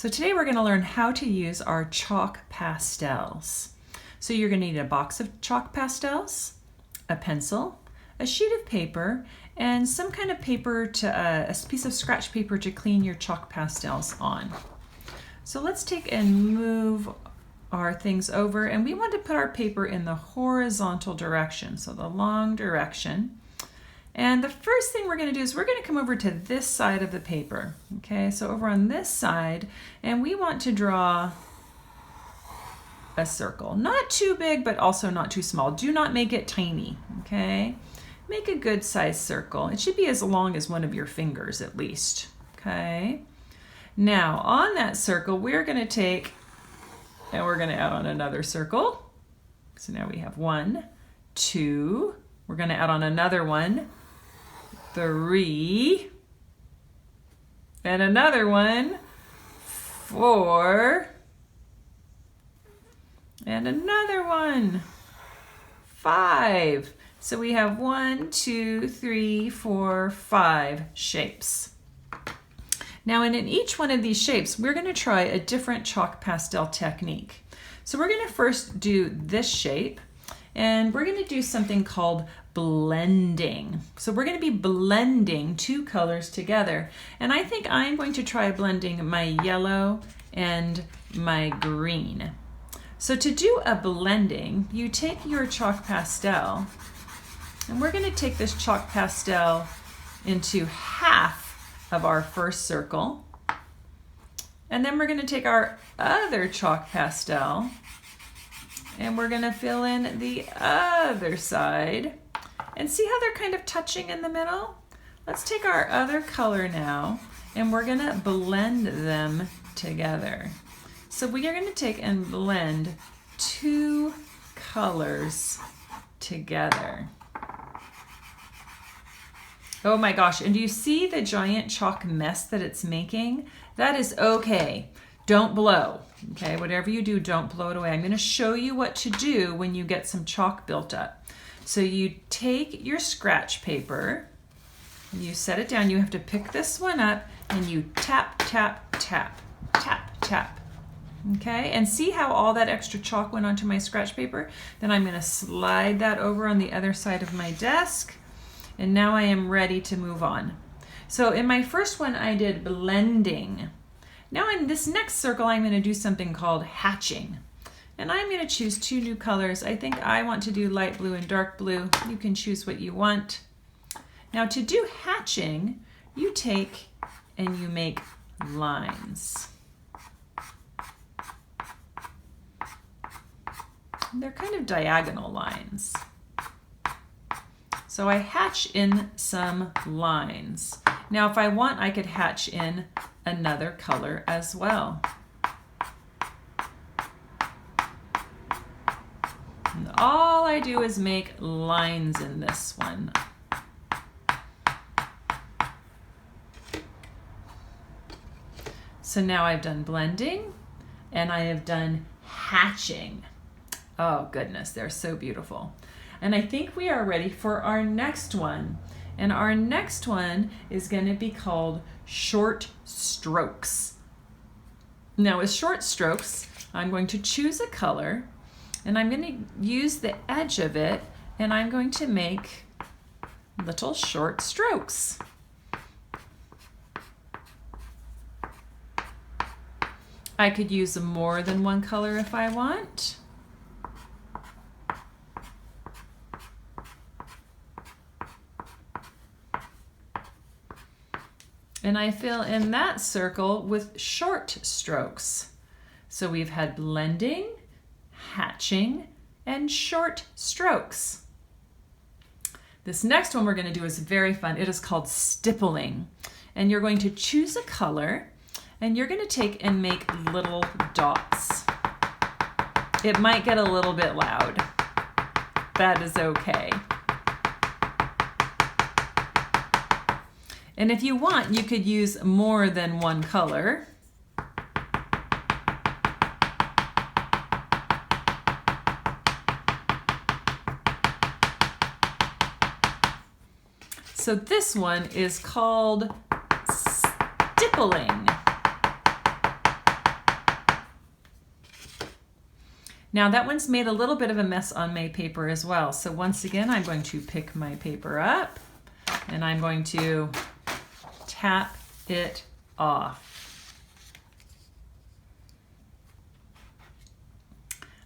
So today we're going to learn how to use our chalk pastels. So you're going to need a box of chalk pastels, a pencil, a sheet of paper, and some kind of paper to a piece of scratch paper to clean your chalk pastels on. So let's take and move our things over, and we want to put our paper in the horizontal direction, so the long direction. And the first thing we're going to do is we're going to come over to this side of the paper. Okay, so over on this side, and we want to draw a circle. Not too big, but also not too small. Do not make it tiny, okay? Make a good sized circle. It should be as long as one of your fingers at least, okay? Now, on that circle, we're going to take, and we're going to add on another circle. So now we have 1, 2, we're going to add on another one, 3, and another one, 4, and another one, 5. So we have 1, 2, 3, 4, 5 shapes. Now in each one of these shapes, we're going to try a different chalk pastel technique. So we're going to first do this shape, and we're going to do something called blending. So we're going to be blending two colors together. And I think I'm going to try blending my yellow and my green. So to do a blending, you take your chalk pastel, and we're going to take this chalk pastel into half of our first circle. And then we're going to take our other chalk pastel, and we're going to fill in the other side. And see how they're kind of touching in the middle? Let's take our other color now, and we're going to blend them together. So we are going to take and blend two colors together. Oh my gosh, and do you see the giant chalk mess that it's making? That is okay. Don't blow, okay? Whatever you do, don't blow it away. I'm going to show you what to do when you get some chalk built up. So you take your scratch paper, and you set it down. You have to pick this one up, and you tap, tap, tap, tap, tap. Okay, and see how all that extra chalk went onto my scratch paper? Then I'm going to slide that over on the other side of my desk, and now I am ready to move on. So in my first one, I did blending. Now in this next circle, I'm going to do something called hatching. And I'm going to choose two new colors. I think I want to do light blue and dark blue. You can choose what you want. Now to do hatching, you take and you make lines. They're kind of diagonal lines. So I hatch in some lines. Now if I want, I could hatch in another color as well. And all I do is make lines in this one. So now I've done blending and I have done hatching. Oh goodness, they're so beautiful. And I think we are ready for our next one. And our next one is going to be called short strokes. Now with short strokes, I'm going to choose a color, and I'm going to use the edge of it, and I'm going to make little short strokes. I could use more than one color if I want. And I fill in that circle with short strokes. So we've had blending, hatching, and short strokes. This next one we're going to do is very fun. It is called stippling. And you're going to choose a color, and you're going to take and make little dots. It might get a little bit loud. That is okay. And if you want, you could use more than one color. So this one is called stippling. Now that one's made a little bit of a mess on my paper as well. So once again, I'm going to pick my paper up and I'm going to tap it off.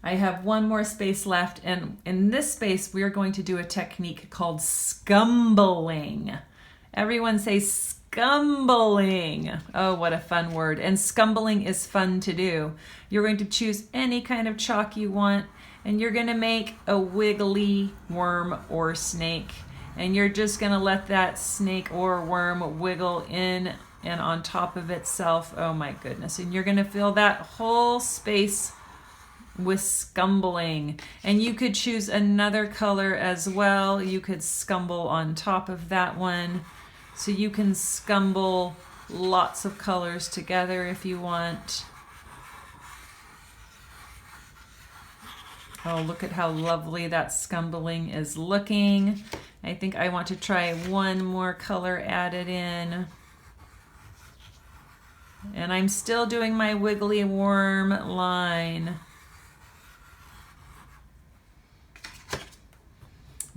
I have one more space left, and in this space we are going to do a technique called scumbling. Everyone say scumbling. Oh, what a fun word. And scumbling is fun to do. You're going to choose any kind of chalk you want, and you're going to make a wiggly worm or snake. And you're just going to let that snake or worm wiggle in and on top of itself. Oh my goodness. And you're going to fill that whole space with scumbling. And you could choose another color as well. You could scumble on top of that one. So you can scumble lots of colors together if you want. Oh, look at how lovely that scumbling is looking. I think I want to try one more color added in. And I'm still doing my wiggly worm line.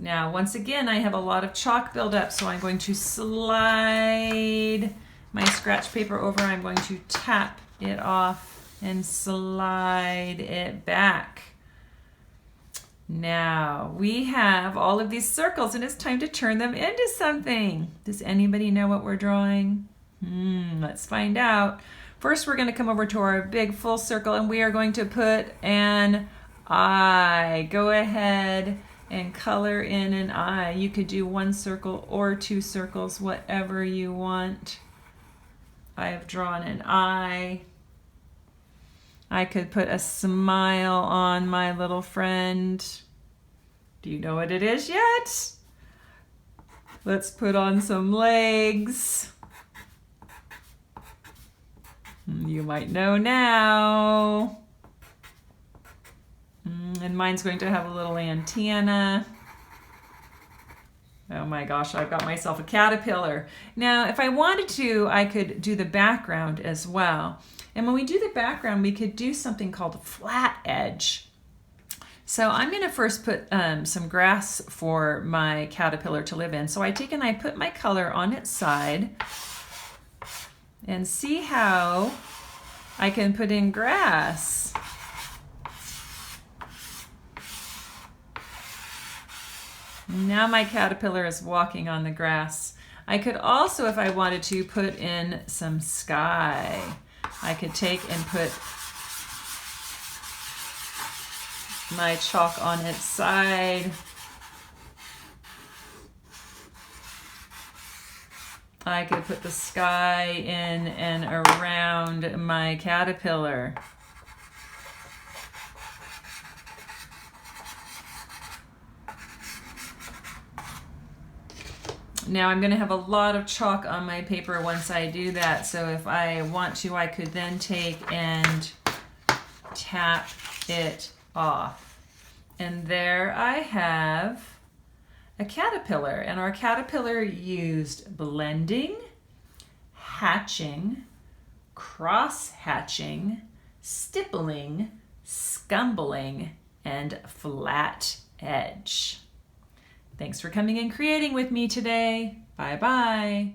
Now, once again, I have a lot of chalk buildup, so I'm going to slide my scratch paper over. I'm going to tap it off and slide it back. Now, we have all of these circles, and it's time to turn them into something. Does anybody know what we're drawing? Let's find out. First, we're going to come over to our big full circle, and we are going to put an eye. Go ahead and color in an eye. You could do one circle or two circles, whatever you want. I have drawn an eye. I could put a smile on my little friend. Do you know what it is yet? Let's put on some legs. You might know now. And mine's going to have a little antenna. Oh my gosh, I've got myself a caterpillar. Now, if I wanted to, I could do the background as well. And when we do the background, we could do something called a flat edge. So I'm going to first put some grass for my caterpillar to live in. So I take and I put my color on its side and see how I can put in grass. Now my caterpillar is walking on the grass. I could also, if I wanted to, put in some sky. I could take and put my chalk on its side. I could put the sky in and around my caterpillar. Now I'm going to have a lot of chalk on my paper once I do that, so if I want to, I could then take and tap it off. And there I have a caterpillar, and our caterpillar used blending, hatching, cross-hatching, stippling, scumbling, and flat edge. Thanks for coming and creating with me today. Bye-bye.